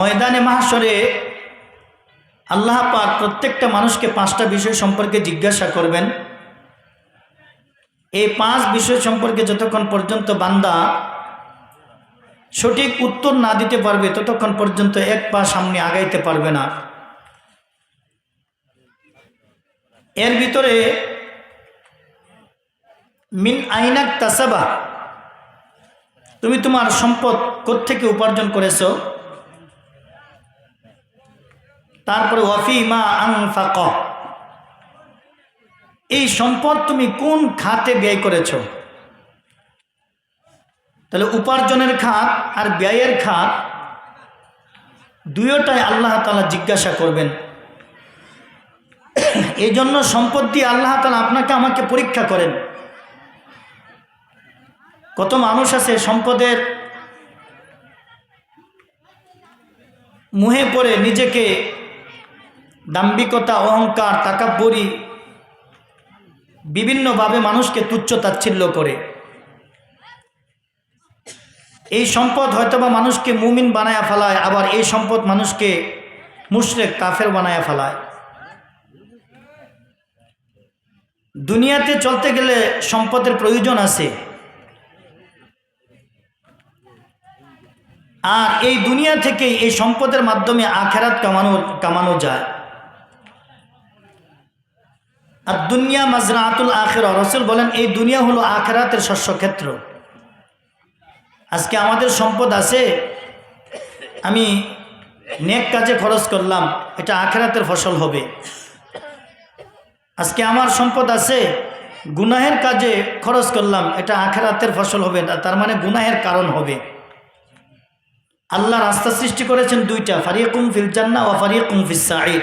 ময়দানে মাহশরে আল্লাহ পাক প্রত্যেকটা মানুষকে 5টা বিষয় সম্পর্কে জিজ্ঞাসা করবেন। এই 5 বিষয় সম্পর্কে যতক্ষণ পর্যন্ত বান্দা সঠিক উত্তর না দিতে পারবে ততক্ষণ পর্যন্ত এক পা সামনে আগাইতে পারবে না। এর ভিতরে মিন আইনাক তাসাবা, তুমি তোমার সম্পদ কোত্থেকে উপার্জন করেছো। তারপরে ওয়াফি মা আনফাক, এই সম্পদ তুমি কোন খাতে ব্যয় করেছো। তাহলে উপার্জনের খাত আর ব্যয়ের খাত দুয়োটাই আল্লাহ তাআলা জিজ্ঞাসা করবেন। এই জন্য সম্পদ দিয়ে আল্লাহ তাআলা আপনাকে আমাকে পরীক্ষা করেন। কত মানুষ আছে সম্পদের মুহে পড়ে নিজেকে দাম্ভিকতা, অহংকার, তাকাব্বুরি বিভিন্নভাবে মানুষকে তুচ্ছ তাচ্ছিল্য করে। এই সম্পদ হয়তোবা মানুষকে মুমিন বানায়া ফেলায়, আবার এই সম্পদ মানুষকে মুশরিক কাফের বানায়া ফেলায়। দুনিয়াতে চলতে গেলে সম্পদের প্রয়োজন আছে, আর এই দুনিয়া থেকে এই সম্পদের মাধ্যমে আখিরাত কামানো যায়। আর দুনিয়া মাজরাতুল আখিরা, রাসূল বলেন এই দুনিয়া হলো আখিরাতের শস্যক্ষেত্র। আজকে আমাদের সম্পদ আছে, আমি নেক কাজে খরচ করলাম, এটা আখিরাতের ফসল হবে। আজকে আমার সম্পদ আছে, গুনাহের কাজে খরচ করলাম, এটা আখিরাতের ফসল হবে না, তার মানে গুনাহের কারণ হবে। আল্লাহ রাস্তা সৃষ্টি করেছেন 2টা, ফারিকুম ফিল জান্নাহ ওয়া ফারিকুম ফিস সাঈর।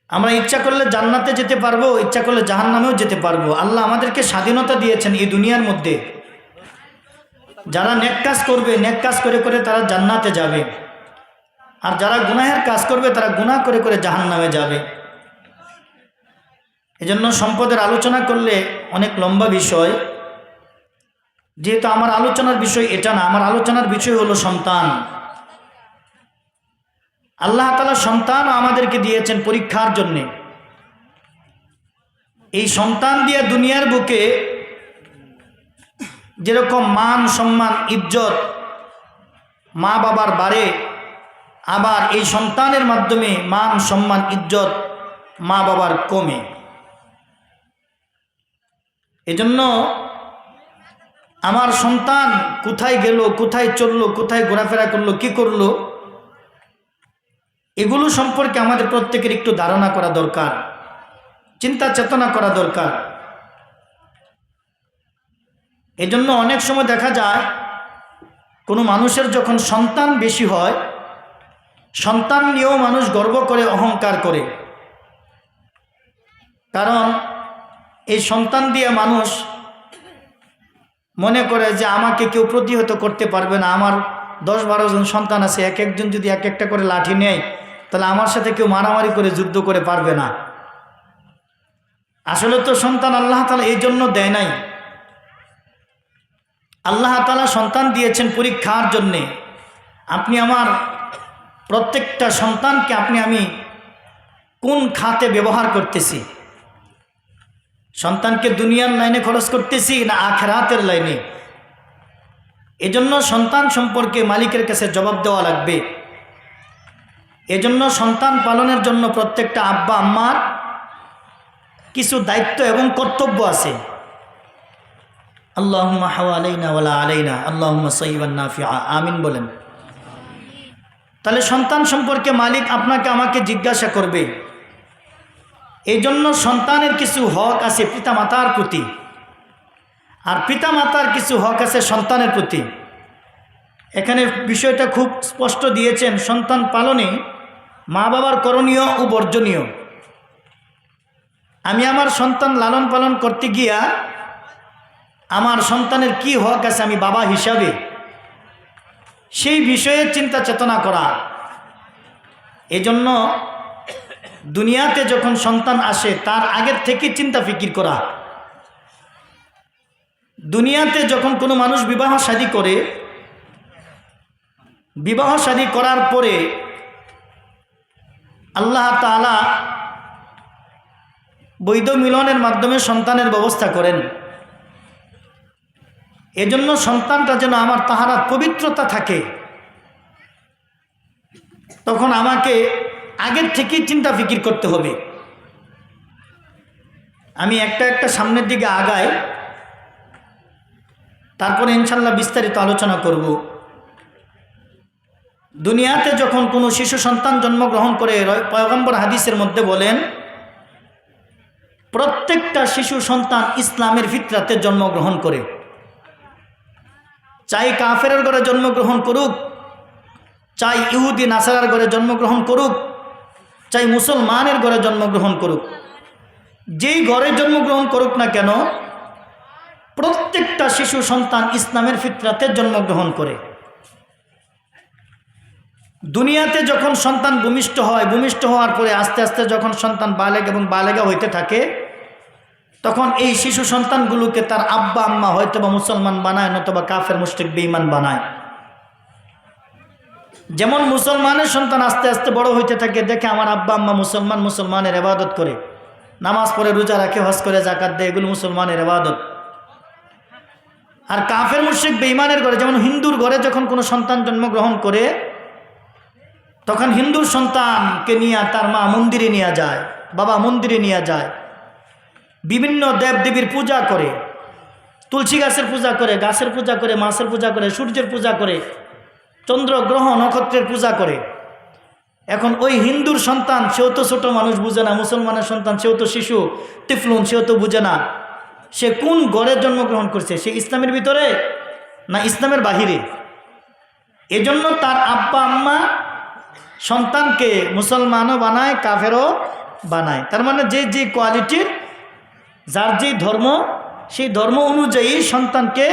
আমরা ইচ্ছা করলে জান্নাতে যেতে পারবো, ইচ্ছা করলে জাহান্নামেও যেতে পারবো। আল্লাহ আমাদেরকে স্বাধীনতা দিয়েছেন এই দুনিয়ার মধ্যে। যারা নেক কাজ করবে, নেক কাজ করে করে তারা জান্নাতে যাবে, আর যারা গুনাহের কাজ করবে তারা গুনাহ করে করে জাহান্নামে যাবে। এজন্য সম্পদের আলোচনা করলে অনেক লম্বা বিষয়, যেহেতু আমার আলোচনার বিষয় এটা না, আমার আলোচনার বিষয় হলো সন্তান। আল্লাহ তাআলা সন্তান আমাদেরকে দিয়েছেন পরীক্ষার জন্যে। এই সন্তান দিয়ে দুনিয়ার বুকে যেরকম মান সম্মান ইজ্জত মা বাবার বাড়ে, আবার এই সন্তানের মাধ্যমে মান সম্মান ইজ্জত মা বাবার কমে। এজন্য আমার সন্তান কোথায় গেল, কোথায় চললো, কোথায় ঘোরাফেরা করলো, কি করলো, এগুলো সম্পর্কে আমাদের প্রত্যেকের একটু ধারণা করা দরকার, চিন্তা চেতনা করা দরকার। এজন্য অনেক সময় দেখা যায় কোনো মানুষের যখন সন্তান বেশি হয়, সন্তান নিয়েও মানুষ গর্ব করে, অহংকার করে। কারণ এই সন্তান দিয়ে মানুষ মনে করে যে আমাকে কেউ প্রতিহত করতে পারবে না। আমার 10-12 জন সন্তান আছে, এক একজন যদি এক একটা করে লাঠি নেয় তাহলে আমার সাথে কেউ মারামারি করে যুদ্ধ করে পারবে না। আসলে তো সন্তান আল্লাহ তাআলা এই জন্য দেয় নাই। আল্লাহ তাআলা সন্তান দিয়েছেন পরীক্ষার জন্যে। আপনি আমার প্রত্যেকটা সন্তানকে আমি কোন খাতে ব্যবহার করতেছি, সন্তানকে দুনিয়ার লাইনে খরচ করতেছি না আখিরাতের লাইনে। এজন্য সন্তান সম্পর্কে মালিকের কাছে জবাব দেওয়া লাগবে। এজন্য সন্তান পালনের জন্য প্রত্যেকটা আব্বা আম্মার কিছু দায়িত্ব এবং কর্তব্য আছে। আল্লাহুম্মা হাওয়ালাইনা ওয়ালা আলাইনা, আল্লাহুম্মা সাইয়্যিবান নাফিআ, আমিন বলেন। তাহলে সন্তান সম্পর্কে মালিক আপনাকে আমাকে জিজ্ঞাসা করবে। এই জন্য সন্তানের কিছু হক আছে পিতামাতার প্রতি, আর পিতামাতার কিছু হক আছে সন্তানের প্রতি। এখানে বিষয়টা খুব স্পষ্ট দিয়েছেন, সন্তান পালনে মা বাবার করণীয় ও বর্জনীয়। আমি আমার সন্তান লালন পালন করতে গিয়া আমার সন্তানের কি হক আছে আমি বাবা হিসাবে, সেই বিষয়ে চিন্তা চেতনা করা। এজন্য দুনিয়াতে যখন সন্তান আসে তার আগের থেকে চিন্তা ফিকির করা। দুনিয়াতে যখন কোনো মানুষ বিবাহ শাদী করে, বিবাহ শাদী করার পরে আল্লাহ তাআলা বৈধ মিলনের মাধ্যমে সন্তানের ব্যবস্থা করেন। এজন্য সন্তানটা যেন আমার তাহারাত পবিত্রতা থাকে, তখন আমাকে আগের থেকেই চিন্তা ফিকির করতে হবে। আমি একটা একটা সামনের দিকে আগাই, তারপরে ইনশাল্লাহ বিস্তারিত আলোচনা করব। দুনিয়াতে যখন কোনো শিশু সন্তান জন্মগ্রহণ করে, পয়গম্বর হাদিসের মধ্যে বলেন প্রত্যেকটা শিশু সন্তান ইসলামের ফিতরাতে জন্মগ্রহণ করে। চাই কাফেরের ঘরে জন্মগ্রহণ করুক, চাই ইহুদি নাসারার ঘরে জন্মগ্রহণ করুক, চাই মুসলমানের ঘরে জন্মগ্রহণ করুক, যেই ঘরে জন্মগ্রহণ করুক না কেন, প্রত্যেকটা শিশু সন্তান ইসলামের ফিতরাতে জন্মগ্রহণ করে। দুনিয়াতে যখন সন্তান ভূমিষ্ঠ হয়, ভূমিষ্ঠ হওয়ার পরে আস্তে আস্তে যখন সন্তান বালেগ এবং বালেগা হইতে থাকে, তখন এই শিশু সন্তানগুলোকে তার আব্বা আম্মা হয়তো বা মুসলমান বানায়, নতুবা কাফের মুশরিক বেঈমান বানায়। যেমন মুসলমানের সন্তান আস্তে আস্তে বড় হইতে থাকে, দেখে আমার আব্বা আম্মা মুসলমান, মুসলমানের ইবাদত করে, নামাজ পড়ে, রোজা রাখে, হজ করে, যাকাত দেয়, এগুলো মুসলমানের ইবাদত। আর কাফের মুশরিক বেঈমানের ঘরে, যেমন হিন্দুর ঘরে যখন কোনো সন্তান জন্মগ্রহণ করে, তখন হিন্দুর সন্তানকে নিয়ে তার মা মন্দিরে নিয়ে যায়, বাবা মন্দিরে নিয়ে যায়, বিভিন্ন দেবদেবীর পূজা করে, তুলসী গাছের পূজা করে, গাছের পূজা করে, মাছের পূজা করে, সূর্যের পূজা করে, চন্দ্র গ্রহ নক্ষত্রের পূজা করে। এখন ওই হিন্দুর সন্তান, সেও তো ছোট মানুষ, বুঝে না। মুসলমানের সন্তান, সেও তো শিশু, তিফলুন, সেও তো বুঝে না। সে কোন ঘরে জন্মগ্রহণ করছে, সে ইসলামের ভিতরে না ইসলামের বাহিরে। এজন্য তার আব্বা আম্মা সন্তানকে মুসলমানও বানায়, কাফেরও বানায়। তার মানে যে যে কোয়ালিটির, যার যেই ধর্ম, সেই ধর্ম অনুযায়ী সন্তানকে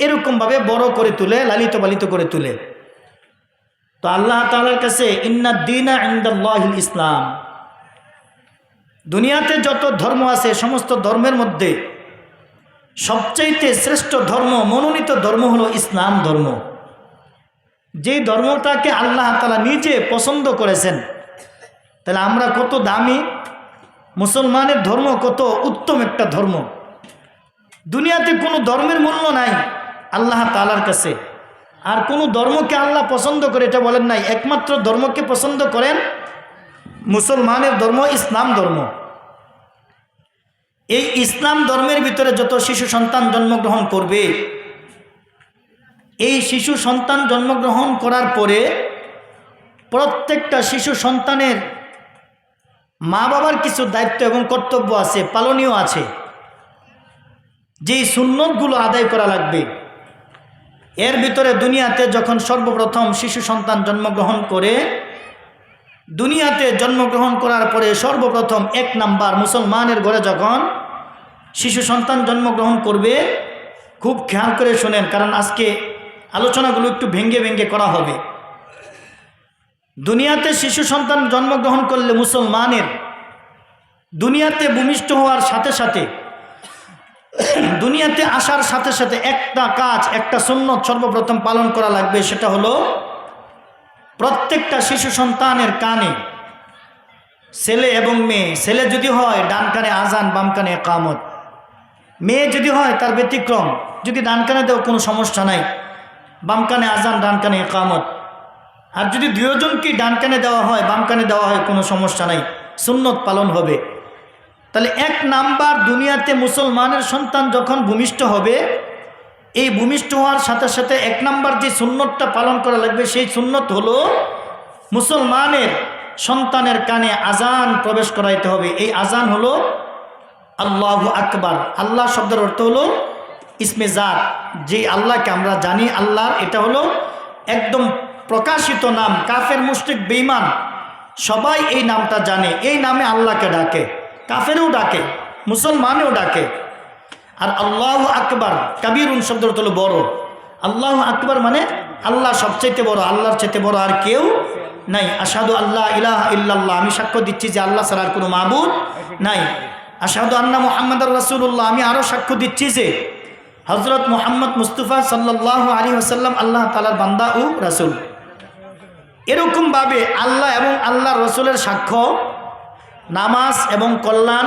এরকমভাবে বড় করে তুলে, লালিত পালিত করে তুলে। তো আল্লাহ তাআলার কাছে ইন্নাদ দীনা ইনদাল্লাহিল ইসলাম, দুনিয়াতে যত ধর্ম আছে সমস্ত ধর্মের মধ্যে সবচাইতে শ্রেষ্ঠ ধর্ম, মনোনীত ধর্ম হলো ইসলাম ধর্ম। যেই ধর্মটাকে আল্লাহ তাআলা নিজে পছন্দ করেছেন। তাহলে আমরা কত দামি, মুসলমানের ধর্ম কত উত্তম একটা ধর্ম। দুনিয়াতে কোনো ধর্মের মূল্য নাই আল্লাহ তাআলার কাছে। আর কোনো ধর্মকে আল্লাহ পছন্দ করে এটা বলেন নাই, একমাত্র ধর্মকে পছন্দ করেন মুসলমানের ধর্ম, ইসলাম ধর্ম। এই ইসলাম ধর্মের ভিতরে যত শিশু সন্তান জন্মগ্রহণ করবে, এই শিশু সন্তান জন্মগ্রহণ করার পরে প্রত্যেকটা শিশু সন্তানের মা বাবার কিছু দায়িত্ব এবং কর্তব্য আছে, পালনীয় আছে, যেই সুন্নতগুলো আদায় করা লাগবে। এর ভিতরে দুনিয়াতে যখন সর্বপ্রথম শিশু সন্তান জন্মগ্রহণ করে, দুনিয়াতে জন্মগ্রহণ করার পরে সর্বপ্রথম 1 নাম্বার মুসলমানের ঘরে যখন শিশু সন্তান জন্মগ্রহণ করবে, খুব খেয়াল করে শোনেন, কারণ আজকে আলোচনাগুলো একটু ভেঙ্গে ভেঙ্গে করা হবে। দুনিয়াতে শিশু সন্তান জন্মগ্রহণ করলে মুসলমানের দুনিয়াতে ভূমিষ্ঠ হওয়ার সাথে সাথে, দুনিয়াতে আসার সাথে সাথে একটা কাজ, একটা সুন্নত সর্বপ্রথম পালন করা লাগবে। সেটা হলো প্রত্যেকটা শিশু সন্তানের কানে, ছেলে এবং মেয়ে, ছেলে যদি হয় ডান কানে আজান, বাম কানে ইকামত, মেয়ে যদি হয় তার ব্যতিক্রম, যদি ডান কানে দেও কোনো সমস্যা নাই, বাম কানে আজান, ডান কানে ইকামত। আর যদি দুজনকে ডান কানে দেওয়া হয়, বাম কানে দেওয়া হয়, কোনো সমস্যা নাই, সুন্নত পালন হবে। তাহলে 1 নাম্বার দুনিয়াতে মুসলমানের সন্তান যখন ভূমিষ্ঠ হবে, এই ভূমিষ্ঠ হওয়ার সাথে সাথে 1 নাম্বার যে সুন্নতটা পালন করা লাগবে, সেই সুন্নত হলো মুসলমানের সন্তানের কানে আজান প্রবেশ করাইতে হবে। এই আজান হলো আল্লাহু আকবার। আল্লাহ শব্দের অর্থ হলো ইসমে জাত, যে আল্লাহকে আমরা জানি আল্লাহর, এটা হলো একদম প্রকাশিত নাম। কাফের মুশরিক বেঈমান সবাই এই নামটা জানে, এই নামে আল্লাহকে ডাকে, কাফেরও ডাকে, মুসলমানেও ডাকে। আর আল্লাহু আকবার কাবীরুন শব্দের অর্থ হলো বড়। আল্লাহু আকবার মানে আল্লাহ সবচাইতে বড়, আল্লাহর চাইতে বড় আর কেউ নাই। আশহাদু আল্লাহ ইলাহা ইল্লাল্লাহ, আমি সাক্ষ্য দিচ্ছি যে আল্লাহ ছাড়া আর কোনো মাবুদ নাই। আশহাদু আন্না মুহাম্মাদুর রাসূলুল্লাহ, আমি আরও সাক্ষ্য দিচ্ছি যে হযরত মুহাম্মদ মুস্তাফা সাল্লাল্লাহু আলাইহি ওয়াসাল্লাম আল্লাহ তাআলার বান্দা ও রাসূল। এরকমভাবে আল্লাহ এবং আল্লাহ রসুলের সাক্ষ্য, নামাজ এবং কল্যাণ,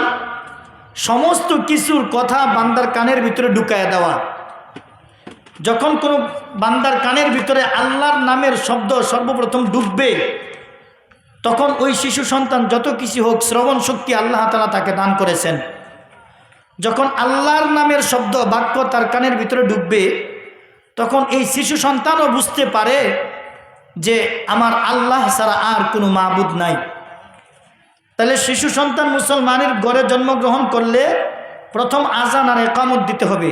সমস্ত কিছুর কথা বান্দার কানের ভিতরে ঢুকাইয়া দেওয়া। যখন কোনো বান্দার কানের ভিতরে আল্লাহর নামের শব্দ সর্বপ্রথম ঢুকবে, তখন ওই শিশু সন্তান যত কিছু হোক, শ্রবণ শক্তি আল্লাহ তাআলা তাকে দান করেছেন। যখন আল্লাহর নামের শব্দ বাক্য তার কানের ভিতরে ঢুকবে, তখন এই শিশু সন্তানও বুঝতে পারে যে আমার আল্লাহ ছাড়া আর কোনো মাবুদ নাই। তাহলে শিশু সন্তান মুসলমানের ঘরে জন্মগ্রহণ করলে প্রথম আজান আর ইকামত দিতে হবে।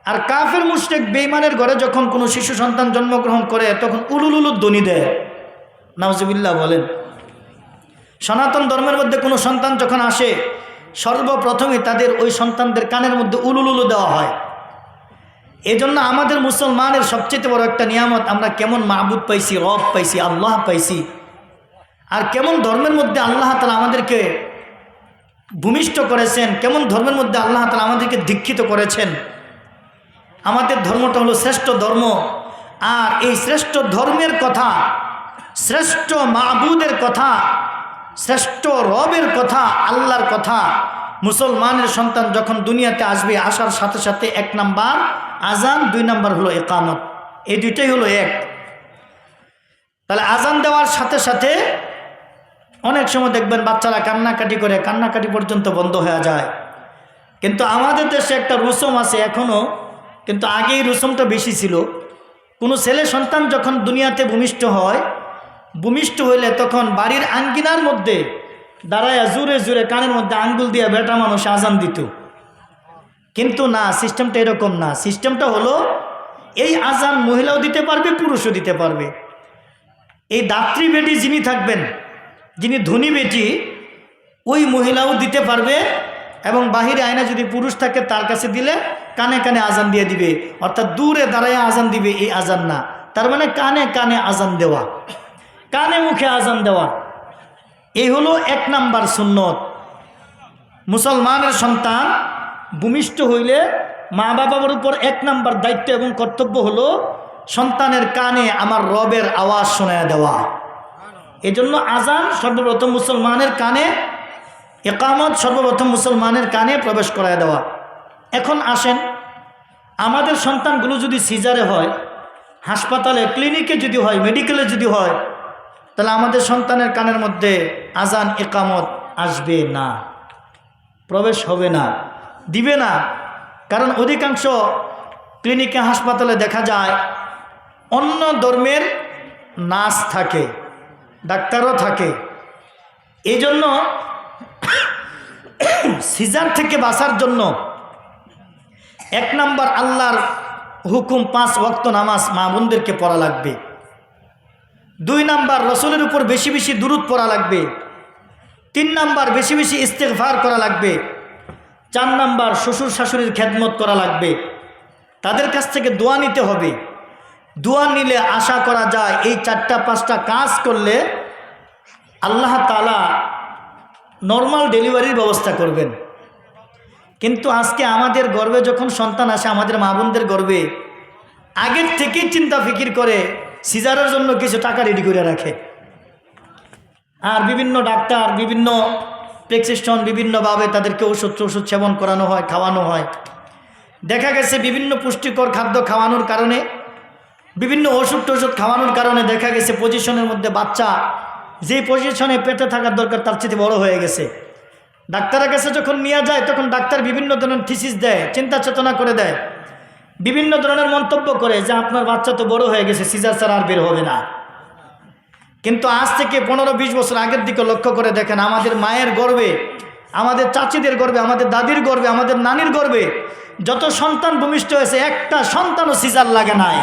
আর কাফের মুশরিক বেঈমানের ঘরে যখন কোনো শিশু সন্তান জন্মগ্রহণ করে, তখন উলুলুলু ধ্বনি দেয়। নাউজুবিল্লাহ বলেন। সনাতন ধর্মের মধ্যে কোনো সন্তান যখন আসে, সর্বপ্রথমে তাদের ওই সন্তানদের কানের মধ্যে উলুলুলু দেওয়া হয়। এজন্য আমাদের মুসলমানের সবচেয়ে বড় একটা নিয়ামত, আমরা কেমন মাবুদ পাইছি, রব পাইছি, আল্লাহ পাইছি। আর কেমন ধর্মের মধ্যে আল্লাহ তাআলা আমাদেরকে ভূমিষ্ঠ করেছেন, কেমন ধর্মের মধ্যে আল্লাহ তাআলা আমাদেরকে দীক্ষিত করেছেন। আমাদের ধর্মটা হলো শ্রেষ্ঠ ধর্ম। আর এই শ্রেষ্ঠ ধর্মের কথা, শ্রেষ্ঠ মাবুদের কথা, শ্রেষ্ঠ রবের কথা, আল্লাহর কথা মুসলমানের সন্তান যখন দুনিয়াতে আসবে, আসার সাথে সাথে 1 নাম্বার আজান, 2 নাম্বার হলো ইকামত। এই দুইটাই হলো এক। তাহলে আজান দেওয়ার সাথে সাথে অনেক সময় দেখবেন বাচ্চারা কান্নাকাটি করে, কান্নাকাটি পর্যন্ত বন্ধ হয়ে যায়। কিন্তু আমাদের দেশে একটা রুসুম আছে এখনও, কিন্তু আগে এই রুসুমটা বেশি ছিল। কোনো ছেলে সন্তান যখন দুনিয়াতে ভূমিষ্ঠ হয়, ভূমিষ্ঠ হইলে তখন বাড়ির আঙ্গিনার মধ্যে দাঁড়ায়া জোরে জোরে কানের মধ্যে আঙ্গুল দিয়ে বেটা মানুষ আজান দিত। কিন্তু না, সিস্টেমটা এরকম না। সিস্টেমটা হলো এই আজান মহিলাও দিতে পারবে, পুরুষও দিতে পারবে। এই দাত্রী বেটি যিনি থাকবেন, যিনি ধনী বেটি, ওই মহিলাও দিতে পারবে। এবং বাহিরে আয়না যদি পুরুষ থাকে, তার কাছে দিলে কানে কানে আজান দিয়ে দিবে। অর্থাৎ দূরে দাঁড়ায় আজান দিবে, এই আজান না। তার মানে কানে কানে আজান দেওয়া, কানে মুখে আজান দেওয়া। এই হলো 1 নাম্বার সুন্নত। মুসলমানের সন্তান ভূমিষ্ঠ হইলে মা বাবার উপর 1 নাম্বার দায়িত্ব এবং কর্তব্য হলো সন্তানের কানে আমার রবের আওয়াজ শোনায় দেওয়া। এজন্য আজান সর্বপ্রথম মুসলমানের কানে, ইকামত সর্বপ্রথম মুসলমানের কানে প্রবেশ করায় দেওয়া। এখন আসেন, আমাদের সন্তানগুলো যদি সিজারে হয়, হাসপাতালে, ক্লিনিকে যদি হয়, মেডিকেলে যদি হয়, তাহলে আমাদের সন্তানের কানের মধ্যে আজান ইকামত আসবে না, প্রবেশ হবে না, দিবে না। কারণ অধিকাংশ ক্লিনিকে, হাসপাতালে দেখা যায় অন্য ধর্মের নার্স থাকে, ডাক্তারও থাকে। এই জন্য সিজার থেকে বাঁচার জন্য 1 নাম্বার আল্লাহর হুকুম, 5 ওয়াক্ত নামাজ মা বোনদেরকে পড়া লাগবে। 2 নাম্বার রসুলের উপর বেশি বেশি দুরূদ পড়া লাগবে। 3 নাম্বার বেশি বেশি ইস্তেগফার করা লাগবে। 4 নাম্বার শ্বশুর শাশুড়ির খেদমত করা লাগবে, তাদের কাছ থেকে দোয়া নিতে হবে। দোয়া নিলে আশা করা যায় এই 4টা-5টা কাজ করলে আল্লাহ তাআলা নর্মাল ডেলিভারির ব্যবস্থা করবেন। কিন্তু আজকে আমাদের গর্ভে যখন সন্তান আসে, আমাদের মা বোনদের গর্ভে, আগের থেকেই চিন্তা ফিকির করে সিজারের জন্য কিছু টাকা রেডি করে রাখে। আর বিভিন্ন ডাক্তার, বিভিন্ন প্রেসক্রিপশন, বিভিন্নভাবে তাদেরকে ওষুধ সেবন করানো হয়, খাওয়ানো হয়। দেখা গেছে বিভিন্ন পুষ্টিকর খাদ্য খাওয়ানোর কারণে, বিভিন্ন ওষুধ খাওয়ানোর কারণে দেখা গেছে পজিশনের মধ্যে বাচ্চা যেই পজিশনে পেটে থাকার দরকার তার চেয়ে বড় হয়ে গেছে। ডাক্তারের কাছে যখন নিয়ে যায়, তখন ডাক্তার বিভিন্ন ধরনের থিসিস দেয়, চিন্তা চেতনা করে দেয়, বিভিন্ন ধরনের মন্তব্য করে যে আপনার বাচ্চা তো বড় হয়ে গেছে, সিজার ছাড়া আর বের হবে না। কিন্তু আজ থেকে 15-20 বছর আগের দিকে লক্ষ্য করে দেখেন, আমাদের মায়ের গর্ভে, আমাদের চাচিদের গর্ভে, আমাদের দাদির গর্ভে, আমাদের নানির গর্ভে যত সন্তান ভূমিষ্ঠ হয়েছে, একটা সন্তানও সিজার লাগে নাই।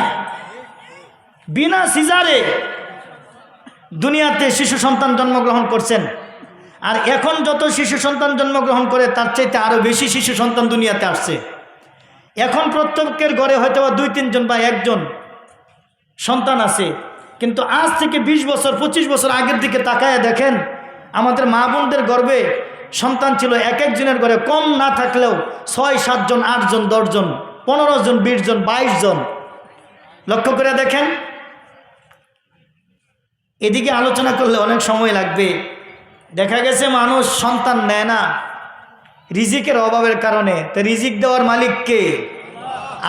বিনা সিজারে দুনিয়াতে শিশু সন্তান জন্মগ্রহণ করছেন। আর এখন যত শিশু সন্তান জন্মগ্রহণ করে, তার চাইতে আরও বেশি শিশু সন্তান দুনিয়াতে আসছে। এখন প্রত্যেকের ঘরে হয়তো 2-3 জন বা 1 জন সন্তান আছে। কিন্তু আজ থেকে 20 বছর 25 বছর আগের দিকে তাকায় দেখেন, আমাদের মা বোনদের গর্ভে সন্তান ছিল এক একজনের ঘরে কম না থাকলেও 6-7 জন, 8 জন, 10 জন, 15 জন, 20 জন, 22 জন। লক্ষ্য করে দেখেন। এদিকে আলোচনা করলে অনেক সময় লাগবে। দেখা গেছে মানুষ সন্তান নেয় না রিজিকের অভাবের কারণে। তো রিজিক দেওয়ার মালিক কে?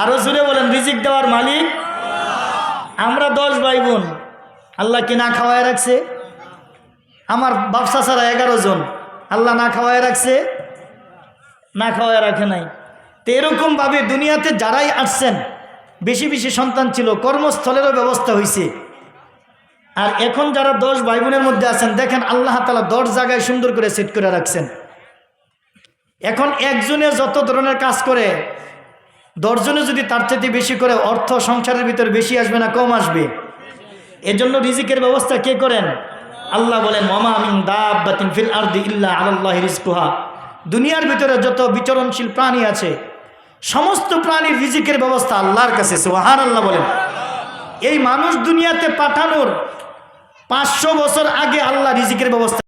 আরো জোরে বলেন, রিজিক দেওয়ার মালিক। আমরা 10 ভাই বোন, আল্লাহ কি না খাওয়ায় রাখছে? আমার বাপ চাচারা 11 জন, আল্লাহ না খাওয়ায় রাখছে? না খাওয়ায় রাখে নাই। তো এরকমভাবে দুনিয়াতে যারাই আসছেন বেশি বেশি সন্তান ছিল, কর্মস্থলেরও ব্যবস্থা হয়েছে। আর এখন যারা 10 ভাই বোনের মধ্যে আছেন, দেখেন আল্লাহ তাআলা 10 জায়গায় সুন্দর করে সেট করে রাখছেন। এখন একজনে যত ধরনের কাজ করে 10 জনে যদি তার চাইতে বেশি করে, অর্থ সংসারের ভিতর বেশি আসবে না কম আসবে? এজন্য রিজিকের ব্যবস্থা কে করেন? আল্লাহ বলেন, ওয়ামা মিন দাব্বাতিন ফিল আরদি ইল্লা আলাল্লাহি রিজকুহা। দুনিয়ার ভিতরে যত বিচরণশীল প্রাণী আছে সমস্ত প্রাণীর রিজিকের ব্যবস্থা আল্লাহর কাছে। সুবহানাল্লাহ বলেন। এই মানুষ দুনিয়াতে পাঠানোর 500 বছর আগে আল্লাহ রিজিকের ব্যবস্থা